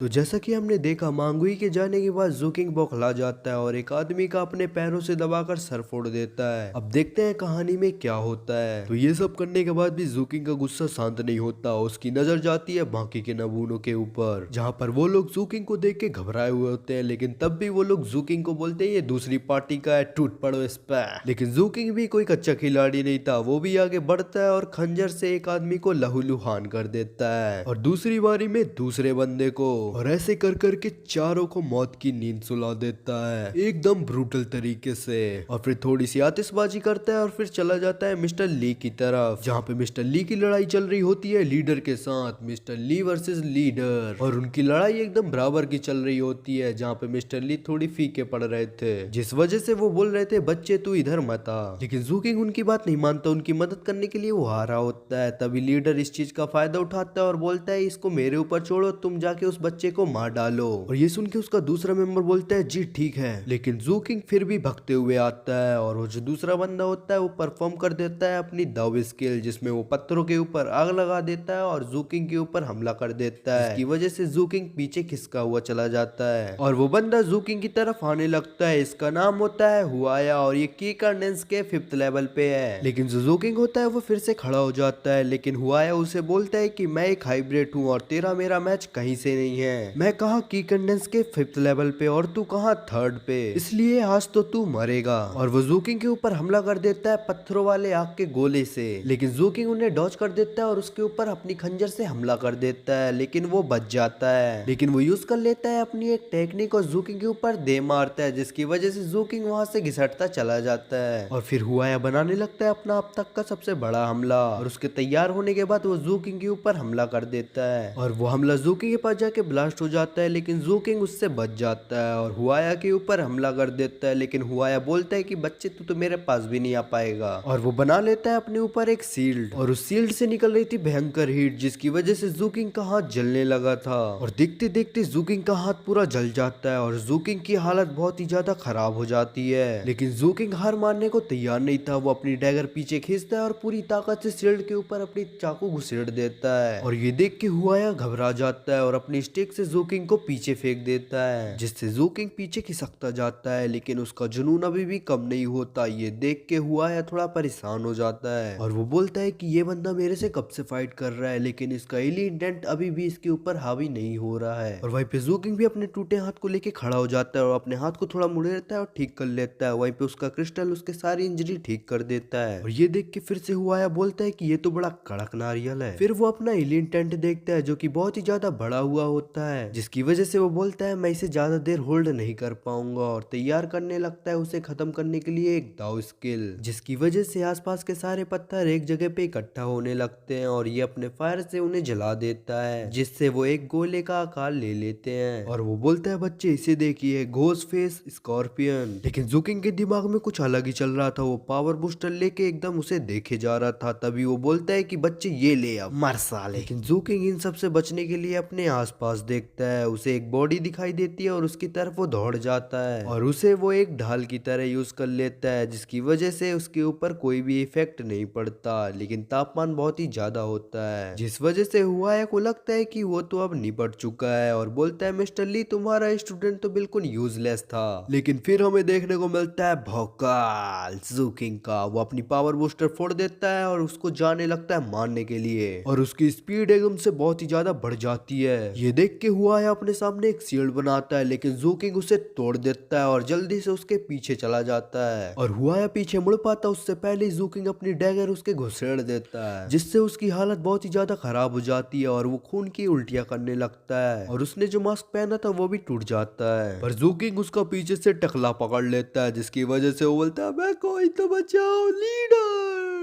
तो जैसा कि हमने देखा मांगुई के जाने के बाद जूकिंग बौखला जाता है और एक आदमी का अपने पैरों से दबाकर सर फोड़ देता है। अब देखते हैं कहानी में क्या होता है। तो ये सब करने के बाद भी जूकिंग का गुस्सा शांत नहीं होता। उसकी नजर जाती है बाकी के नमूनों के ऊपर, जहाँ पर वो लोग जूकिंग को देख के घबराए हुए होते हैं, लेकिन तब भी वो लोग जूकिंग को बोलते हैं ये दूसरी पार्टी का है, टूट पड़ो इस पे। लेकिन जूकिंग भी कोई कच्चा खिलाड़ी नहीं था। वो भी आगे बढ़ता है और खंजर से एक आदमी को लहूलुहान कर देता है और दूसरी बारी में दूसरे बंदे को, और ऐसे कर करके चारों को मौत की नींद सुला देता है एकदम ब्रूटल तरीके से। और फिर थोड़ी सी आतिशबाजी करता है और फिर चला जाता है मिस्टर ली की तरफ, जहाँ पे मिस्टर ली की लड़ाई चल रही होती है लीडर के साथ। मिस्टर ली वर्सेस लीडर, और उनकी लड़ाई एकदम बराबर की चल रही होती है, जहाँ पे मिस्टर ली थोड़ी फीके पड़ रहे थे, जिस वजह से वो बोल रहे थे बच्चे तू इधर मत आ। लेकिन जूकिंग उनकी बात नहीं मानता, उनकी मदद करने के लिए वो आ रहा होता है। तभी लीडर इस चीज का फायदा उठाता है और बोलता है इसको मेरे ऊपर छोड़ो, तुम जाके उस बच्चे को मार डालो। और ये सुन के उसका दूसरा मेंबर बोलता है जी ठीक है। लेकिन जूकिंग फिर भी भगते हुए आता है और वो जो दूसरा बंदा होता है वो परफॉर्म कर देता है अपनी दाव स्किल, जिसमें वो पत्थरों के ऊपर आग लगा देता है और जूकिंग के ऊपर हमला कर देता है, जिसकी वजह से जूकिंग पीछे खिसका हुआ चला जाता है और वो बंदा जूकिंग की तरफ आने लगता है। इसका नाम होता है हुआया और ये कीकरनेंस के 5th लेवल पे है। लेकिन जो जूकिंग होता है वो फिर से खड़ा हो जाता है, लेकिन हुआया उसे बोलता है कि मैं एक हाइब्रिड हूँ और तेरा मेरा मैच कहीं से नहीं है। मैं कहा कीकरनेंस के 5th लेवल पे और तू कहा 3rd पे, इसलिए आज तो तू मरेगा। और वो जूकिंग के ऊपर हमला कर देता है पत्थरों वाले आग के गोले से, लेकिन जूकिंग उन्हें डॉज कर देता है और उसके ऊपर अपनी खंजर से हमला कर देता है, लेकिन वो बच जाता है। लेकिन वो यूज कर लेता है अपनी एक टेक्निक और जूकिंग के ऊपर दे मारता है, जिसकी वजह से जूकिंग वहां से घिसटता चला जाता है और फिर हुआया बनाने लगता है अपना अब तक का सबसे बड़ा हमला। और उसके तैयार होने के बाद वो जूकिंग के ऊपर हमला कर देता है और वो हमला जूकिंग के पास जाके ब्लास्ट हो जाता है, लेकिन जूकिंग उससे बच जाता है और हुआया के ऊपर हमला कर देता है। लेकिन हुआया बोलता है कि बच्चे तू तो मेरे पास भी नहीं आ पाएगा, और वो बना लेता है अपने ऊपर एक शील्ड और उस शील्ड से निकल रही थी भयंकर हीट, जिसकी वजह से जूकिंग का हाथ जलने लगा था। और देखते देखते जूकिंग का हाथ पूरा जल जाता है और जूकिंग की हालत बहुत ही ज्यादा खराब हो जाती है। लेकिन जूकिंग हार मानने को तैयार नहीं था। वो अपनी डैगर पीछे खींचता है और पूरी ताकत से शील्ड के ऊपर अपनी चाकू घुसेड़ देता है और ये देख के हुआया घबरा जाता है और अपनी स्टिक से जूकिंग को पीछे फेंक देता है, जिससे जूकिंग पीछे खिसकता जाता है। लेकिन उसका जुनून अभी भी कम नहीं होता। ये देख के हुआया थोड़ा परेशान हो जाता है और वो बोलता है कि ये बंदा मेरे से कब से फाइट कर रहा है, लेकिन इसका एली इंटेंट अभी भी इसके ऊपर हावी नहीं हो रहा है। और वहीं पे जूकिंग भी अपने टूटे हाथ को लेके खड़ा हो जाता है और अपने हाथ को थोड़ा मुड़े रहता है और ठीक कर लेता है। वहीं पे उसका क्रिस्टल उसके सारी इंजरी ठीक कर देता है और ये देख के फिर से हुआया बोलता है कि ये तो बड़ा कड़क नारियल है। फिर वो अपना एलियन टेंट देखता है जो कि बहुत ही ज्यादा बड़ा हुआ होता है, जिसकी वजह से वो बोलता है मैं इसे ज्यादा देर होल्ड नहीं कर पाऊंगा और तैयार करने लगता है उसे खत्म करने के लिए एक दाव स्किल, जिसकी वजह से आसपास के सारे पत्थर एक जगह पे इकट्ठा होने लगते हैं और ये अपने फायर से उन्हें जला देता है, जिससे वो एक गोले का आकार ले लेते हैं। और वो बोलता है बच्चे इसे देखिए, घोस्ट फेस स्कॉर्पियन। लेकिन जूकिंग के दिमाग में कुछ अलग ही चल रहा था। वो पावर बूस्टर लेके एकदम उसे देखे जा रहा था। तभी वो बोलता है कि बच्चे ये ले अब मर साले। लेकिन जूकिंग इन सब से बचने के लिए अपने आसपास देखता है। उसे एक बॉडी दिखाई देती है और उसकी तरफ वो दौड़ जाता है और उसे वो एक ढाल की तरह यूज कर लेता है, जिसकी वजह से उसके ऊपर कोई भी इफेक्ट नहीं पड़ता। लेकिन तापमान बहुत ही ज्यादा होता है, जिस वजह से हुआया को लगता है कि वो तो अब निपट चुका है और बोलता है मिस्टर ली तुम्हारा स्टूडेंट तो बिल्कुल यूजलेस था। लेकिन फिर हमें देखने को मिलता है भौकाल जूकिंग का। वो अपनी पावर बूस्टर फोड़ देता है और उसको जाने लगता है मारने के लिए और उसकी स्पीड एकदम से बहुत ही ज्यादा बढ़ जाती है। ये देख के हुआया अपने सामने एक शील्ड बनाता है, लेकिन जूकिंग उसे तोड़ देता है और जल्दी से उसके पीछे चला जाता है और हुआया पीछे मुड़ पाता उससे पहले ही जूकिंग अपनी डैगर उसके घुसेड़ देता है, जिससे उसकी हालत बहुत ही ज्यादा खराब हो जाती है और वो खून की उल्टियां करने लगता है और उसने जो मास्क पहना था वो भी टूट जाता है। पर जूकिंग उसका पीछे से टकला पकड़ लेता है, जिसकी वजह से वो बोलता है मैं कोई तो बचाओ लीडर।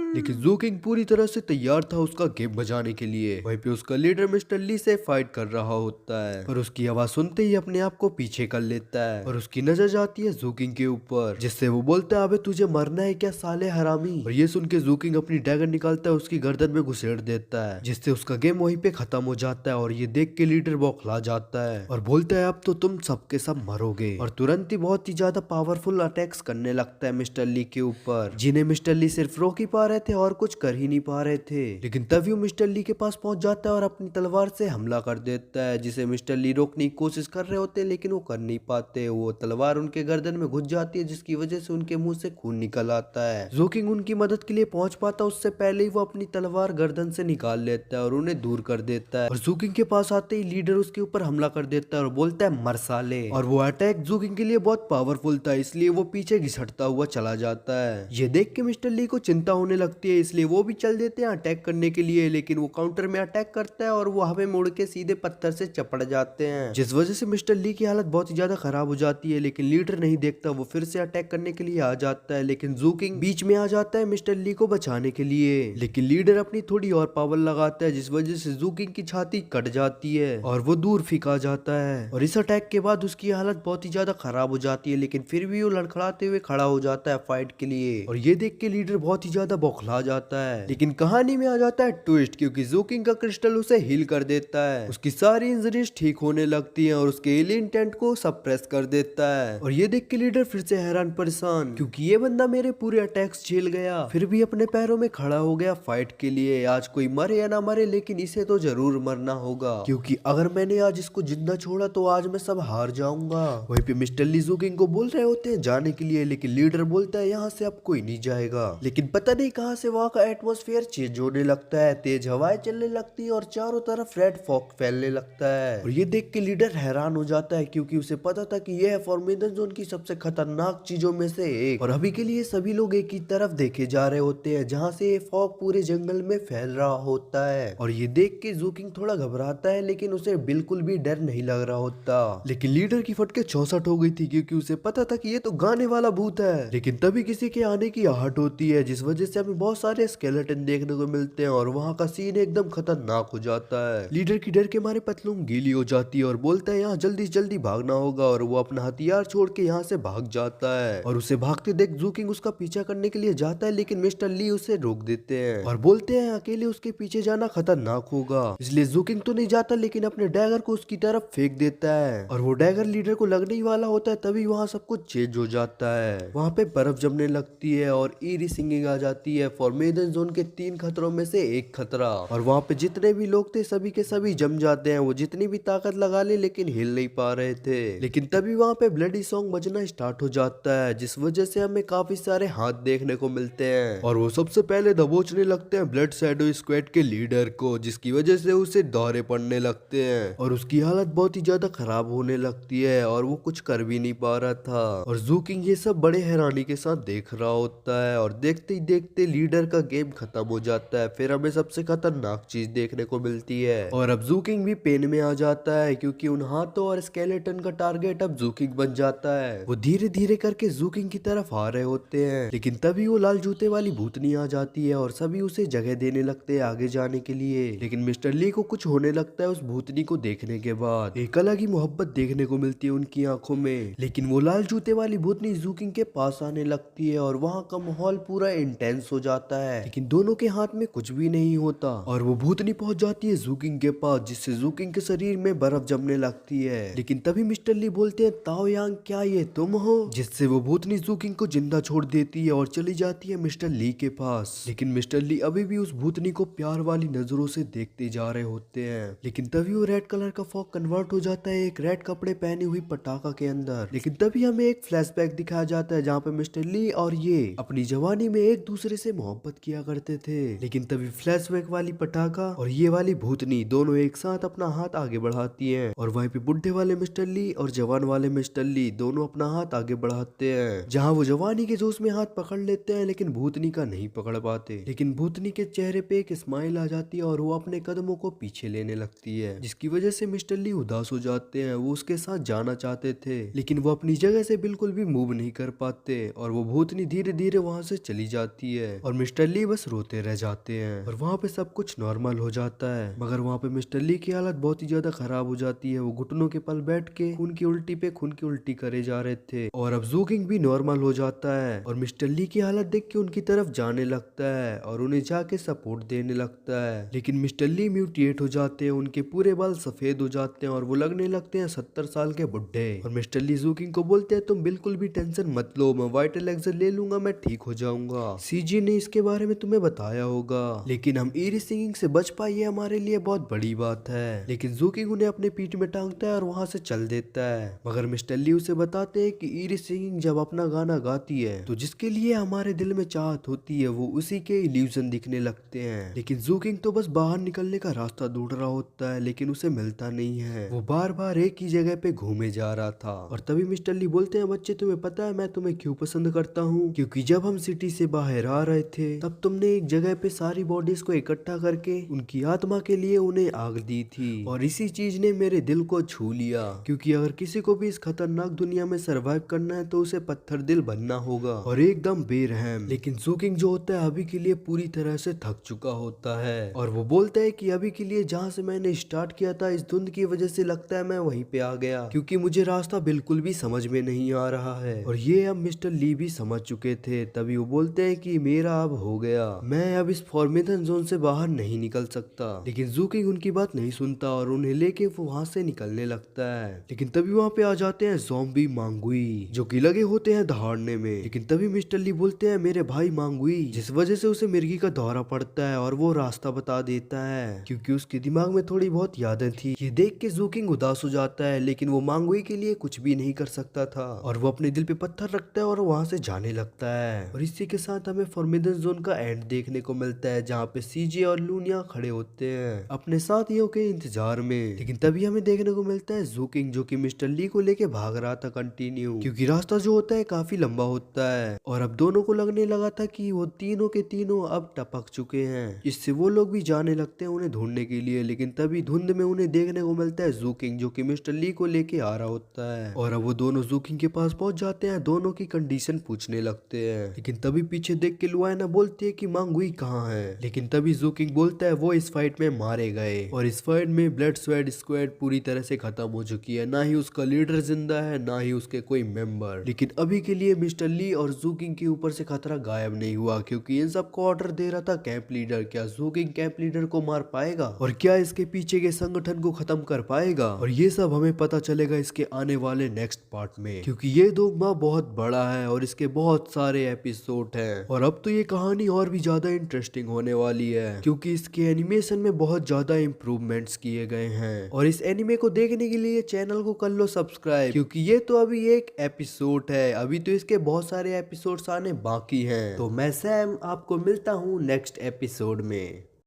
लेकिन जूकिंग पूरी तरह से तैयार था उसका गेम बजाने के लिए। वहीं पे उसका लीडर मिस्टर ली से फाइट कर रहा होता है, पर उसकी आवाज सुनते ही अपने आप को पीछे कर लेता है और उसकी नजर जाती है जूकिंग के ऊपर, जिससे वो बोलता है अबे तुझे मरना है क्या साले हरामी। और ये सुन के जूकिंग अपनी डैगर निकालता है उसकी गर्दन में घुसेड़ देता है, जिससे उसका गेम वहीं पे खत्म हो जाता है। और ये देख के लीडर बौखला जाता है और बोलता है अब तो तुम सबके सब मरोगे। और तुरंत ही बहुत ही ज्यादा पावरफुल अटैक्स करने लगता है मिस्टर ली के ऊपर, जिन्हें मिस्टर ली सिर्फ रोक ही पा रहे रहे थे और कुछ कर ही नहीं पा रहे थे। लेकिन तभी वो मिस्टर ली के पास पहुंच जाता है और अपनी तलवार से हमला कर देता है, जिसे मिस्टर ली रोकने की कोशिश कर रहे होते हैं लेकिन वो कर नहीं पाते। वो तलवार उनके गर्दन में घुस जाती है, जिसकी वजह से उनके मुंह से खून निकल आता है। जोकिंग उनकी मदद के लिए पहुंच पाता उससे पहले ही वो अपनी तलवार गर्दन से निकाल लेता है और उन्हें दूर कर देता है। और जोकिंग के पास आते ही लीडर उसके ऊपर हमला कर देता है और बोलता है मर साले। और वो अटैक जोकिंग के लिए बहुत पावरफुल था, इसलिए वो पीछे घिसटता हुआ चला जाता है। ये देख के मिस्टर ली को चिंता होने लगती है, इसलिए वो भी चल देते हैं अटैक करने के लिए। लेकिन वो काउंटर में अटैक करता है और वो हमें मुड़ के सीधे पत्थर से चपड़ जाते हैं, जिस वजह से मिस्टर ली की हालत बहुत ही ज्यादा खराब हो जाती है। लेकिन लीडर नहीं देखता, वो फिर से अटैक करने के लिए आ जाता है। लेकिन जोकिंग बीच में आ जाता है मिस्टर ली को बचाने के लिए। लेकिन लीडर अपनी थोड़ी और पावर लगाता है, जिस वजह से जोकिंग की छाती कट जाती है और वो दूर फेंका जाता है। और इस अटैक के बाद उसकी हालत बहुत ही ज्यादा खराब हो जाती है, लेकिन फिर भी वो लड़खड़ाते हुए खड़ा हो जाता है फाइट के लिए। और ये देख के लीडर बहुत ही ज्यादा बौखला जाता है। लेकिन कहानी में आ जाता है ट्विस्ट, क्योंकि जोकिंग का क्रिस्टल उसे हील कर देता है, उसकी सारी इंजरीज ठीक होने लगती हैं और उसके एलियन टेंट को सप्रेस कर देता है। और ये देख के लीडर फिर से हैरान परेशान, क्योंकि ये बंदा मेरे पूरे अटैक्स झेल गया, फिर भी अपने पैरों में खड़ा हो गया फाइट के लिए। आज कोई मरे या ना मरे, लेकिन इसे तो जरूर मरना होगा, क्योंकि अगर मैंने आज इसको जिंदा छोड़ा तो आज मैं सब हार जाऊंगा। वहीं पे मिस्टर ली जोकिंग को बोल रहे होते हैं जाने के लिए, लेकिन लीडर बोलता है यहाँ से अब कोई नहीं जाएगा। लेकिन पता नहीं कहाँ से वहाँ का एटमॉस्फेयर चेंज होने लगता है, तेज हवाएं चलने लगती है और चारों तरफ रेड फॉग फैलने लगता है। और ये देख के लीडर हैरान हो जाता है, क्योंकि उसे पता था कि यह है फॉर्मेशन जोन की सबसे खतरनाक चीजों में से एक। और अभी के लिए सभी लोग एक ही तरफ देखे जा रहे होते हैं, जहाँ से ये फॉग पूरे जंगल में फैल रहा होता है। और ये देख के जोकिंग थोड़ा घबराता है, लेकिन उसे बिल्कुल भी डर नहीं लग रहा होता। लेकिन लीडर की फटके 64 हो गई थी, क्योंकि उसे पता था कि ये तो गाने वाला भूत है। लेकिन तभी किसी के आने की आहट होती है, जिस वजह से हमें बहुत सारे स्केलेटन देखने को मिलते हैं और वहाँ का सीन एकदम खतरनाक हो जाता है। लीडर की डर के मारे पतलून गीली हो जाती है और बोलता है यहाँ जल्दी से जल्दी भागना होगा। और वो अपना हथियार छोड़ के यहाँ से भाग जाता है। और उसे भागते देख जोकिंग उसका पीछा करने के लिए जाता है, लेकिन मिस्टर ली उसे रोक देते हैं और बोलते हैं अकेले उसके पीछे जाना खतरनाक होगा। इसलिए जोकिंग तो नहीं जाता, लेकिन अपने डैगर को उसकी तरफ फेंक देता है और वो डैगर लीडर को लगने ही वाला होता है। तभी वहाँ सब कुछ चेंज हो जाता है, वहाँ पे बर्फ जमने लगती है और ईरी सिंगिंग आ जाती है। फॉर्मेशन जोन के 3 खतरों में से एक खतरा, और वहाँ पे जितने भी लोग थे सभी के सभी जम जाते हैं। वो जितनी भी ताकत लगा ले लेकिन हिल नहीं पा रहे थे। लेकिन तभी वहाँ पे ब्लडी सॉन्ग बजना स्टार्ट हो जाता है, जिस वजह से हमें काफी सारे हाथ देखने को मिलते हैं और वो सबसे पहले दबोचने लगते हैं ब्लड शैडो स्क्वाड के लीडर को, जिसकी वजह से उसे दौरे पड़ने लगते हैं और उसकी हालत बहुत ही ज्यादा खराब होने लगती है और वो कुछ कर भी नहीं पा रहा था। और जोकिंग ये सब बड़े हैरानी के साथ देख रहा होता है और देखते ही देखते लीडर का गेम खत्म हो जाता है। फिर हमें सबसे खतरनाक चीज देखने को मिलती है और अब जोकिंग भी पेन में आ जाता है, क्योंकि उन हाथों और स्केलेटन का टारगेट अब जोकिंग बन जाता है। वो धीरे धीरे करके जोकिंग की तरफ आ रहे होते हैं, लेकिन तभी वो लाल जूते वाली भूतनी आ जाती है और सभी उसे जगह देने लगते हैं आगे जाने के लिए। लेकिन मिस्टर ली को कुछ होने लगता है उस भूतनी को देखने के बाद। एक अलग ही मोहब्बत देखने को मिलती है उनकी आंखों में। लेकिन वो लाल जूते वाली भूतनी जोकिंग के पास आने लगती है और वहाँ का माहौल पूरा इंटेंस हो जाता है, लेकिन दोनों के हाथ में कुछ भी नहीं होता। और वो भूतनी पहुंच जाती है जोकिंग के पास, जिससे जोकिंग के शरीर में बर्फ जमने लगती है। लेकिन तभी मिस्टर ली बोलते हैं ताओ यांग क्या ये तुम हो, जिससे वो भूतनी जोकिंग को जिंदा छोड़ देती है और चली जाती है मिस्टर ली के पास। लेकिन मिस्टर ली अभी भी उस भूतनी को प्यार वाली नजरों से देखते जा रहे होते हैं। लेकिन तभी वो रेड कलर का फॉग कन्वर्ट हो जाता है एक रेड कपड़े पहनी हुई पटाखा के अंदर। लेकिन तभी हमें एक फ्लैशबैक दिखाया जाता है जहाँ पे मिस्टर ली और ये अपनी जवानी में एक दूसरे से मोहब्बत किया करते थे। लेकिन तभी फ्लैशबैक वाली पटाखा और ये वाली भूतनी दोनों एक साथ अपना हाथ आगे बढ़ाती हैं और वहीं पे बुढ़े वाले मिस्टर ली और जवान वाले मिस्टर ली दोनों अपना हाथ आगे बढ़ाते हैं। जहाँ वो जवानी के जोश में हाथ पकड़ लेते हैं, लेकिन भूतनी का नहीं पकड़ पाते। लेकिन भूतनी के चेहरे पे एक स्माइल आ जाती है और वो अपने कदमों को पीछे लेने लगती है, जिसकी वजह से मिस्टर ली उदास हो जाते हैं। वो उसके साथ जाना चाहते थे, लेकिन वो अपनी जगह से बिल्कुल भी मूव नहीं कर पाते और वो भूतनी धीरे धीरे वहाँ से चली जाती है और मिस्टर ली बस रोते रह जाते हैं। और वहाँ पे सब कुछ नॉर्मल हो जाता है, मगर वहाँ पे मिस्टर ली की हालत बहुत ही ज्यादा खराब हो जाती है। वो घुटनों के पल बैठ के खून की उल्टी पे खून की उल्टी करे जा रहे थे और अब जोकिंग भी नॉर्मल हो जाता है और मिस्टर ली की हालत देख के उनकी तरफ जाने लगता है और उन्हें जाके सपोर्ट देने लगता है। लेकिन मिस्टर ली म्यूटिएट हो जाते हैं, उनके पूरे बाल सफेद हो जाते हैं और वो लगने लगते हैं 70 साल के बुढ़े। और मिस्टर ली जोकिंग को बोलते हैं तुम बिल्कुल भी टेंशन मत लो, मैं वाइटल एक्सर ले लूंगा, मैं ठीक हो जाऊंगा। सी जी ने इसके बारे में तुम्हें बताया होगा, लेकिन हम ईरी सिंगिंग से बच पाए ये हमारे लिए बहुत बड़ी बात है। लेकिन जूकिंग उन्हें अपने पीठ में टांगता है और वहाँ से चल देता है, मगर मिस्टर ली उसे बताते हैं कि ईरी सिंगिंग जब अपना गाना गाती है तो जिसके लिए हमारे दिल में चाहत होती है वो उसी के इल्यूजन दिखने लगते हैं। लेकिन जूकिंग तो बस बाहर निकलने का रास्ता ढूंढ रहा होता है, लेकिन उसे मिलता नहीं है। वो बार बार एक ही जगह पे घूमे जा रहा था। और तभी मिस्टर ली बोलते हैं, बच्चे तुम्हें पता है मैं तुम्हें क्यों पसंद करता हूँ? क्योंकि जब हम सिटी से बाहर आ रहे थे तब तुमने एक जगह पे सारी बॉडीज को इकट्ठा करके उनकी आत्मा के लिए उन्हें आग दी थी, और इसी चीज ने मेरे दिल को छू लिया। क्योंकि अगर किसी को भी इस खतरनाक दुनिया में सरवाइव करना है तो उसे पत्थर दिल बनना होगा और एकदम बेरहम। लेकिन जूकिंग जो होता है अभी के लिए पूरी तरह से थक चुका होता है, और वो बोलता है कि अभी के लिए जहाँ से मैंने स्टार्ट किया था इस धुंध की वजह से लगता है मैं वहीं पे आ गया, क्योंकि मुझे रास्ता बिल्कुल भी समझ में नहीं आ रहा है। और ये अब मिस्टर ली भी समझ चुके थे। तभी वो बोलते हैं कि मेरा अब हो गया, मैं अब इस फॉर्मेशन जोन से बाहर नहीं निकल सकता। लेकिन जूकिंग उनकी बात नहीं सुनता और उन्हें लेके वो वहाँ से निकलने लगता है। लेकिन तभी वहाँ पे आ जाते हैं ज़ॉम्बी मांगुई जो कि लगे होते हैं दहाड़ने में। लेकिन तभी मिस्टर ली बोलते हैं मेरे भाई मांगुई, जिस वजह से उसे मिर्गी का दौरा पड़ता है और वो रास्ता बता देता है, क्योंकि उसके दिमाग में थोड़ी बहुत यादें थी। ये देख के जूकिंग उदास हो जाता है, लेकिन वो मांगुई के लिए कुछ भी नहीं कर सकता था और वो अपने दिल पे पत्थर रखता है और वहाँ से जाने लगता है। और इसी के साथ हमें फॉर्मेशन जोन का एंड देखने को मिलता है, जहाँ पे सीजे और लूनिया खड़े होते हैं अपने साथियों के इंतजार में। लेकिन तभी हमें देखने को मिलता है जूकिंग जो कि मिस्टर ली को लेके भाग रहा था कंटिन्यू, क्योंकि रास्ता जो होता है काफी लंबा होता है और अब दोनों को लगने लगा था कि वो तीनों के तीनों अब टपक चुके हैं। इससे वो लोग भी जाने लगते हैं उन्हें ढूंढने के लिए। लेकिन तभी धुंध में उन्हें देखने को मिलता है जूकिंग जो कि मिस्टर ली को लेके आ रहा होता है, और अब वो दोनों जूकिंग के पास पहुंच जाते हैं, दोनों की कंडीशन पूछने लगते हैं। लेकिन तभी पीछे देख के लुआना बोलती है कि मांगुई कहाँ है। लेकिन तभी जूकिंग बोलता है वो इस फाइट में मारे गए और इस फाइट में ब्लड स्वेट स्क्वाड पूरी तरह से खत्म हो चुकी है, ना ही उसका लीडर जिंदा है ना ही उसके कोई मेंबर। लेकिन अभी के लिए मिस्टर ली और जूकिंग के ऊपर से खतरा गायब नहीं हुआ, क्योंकि इन सबको ऑर्डर दे रहा था कैंप लीडर। क्या जूकिंग कैंप लीडर को मार पाएगा और क्या इसके पीछे के संगठन को खत्म कर पाएगा? और ये सब हमें पता चलेगा इसके आने वाले नेक्स्ट पार्ट में, क्योंकि ये डोग्मा बहुत बड़ा है और इसके बहुत सारे एपिसोड हैं। और अब तो ये कहानी और भी ज्यादा इंटरेस्टिंग होने वाली है, क्योंकि इसके एनिमेशन में बहुत ज्यादा इम्प्रूवमेंट्स किए गए हैं। और इस एनिमे को देखने के लिए चैनल को कर लो सब्सक्राइब, क्योंकि ये तो अभी एक एपिसोड है, अभी तो इसके बहुत सारे एपिसोड्स आने बाकी हैं। तो मैं सैम आपको मिलता हूँ नेक्स्ट एपिसोड में।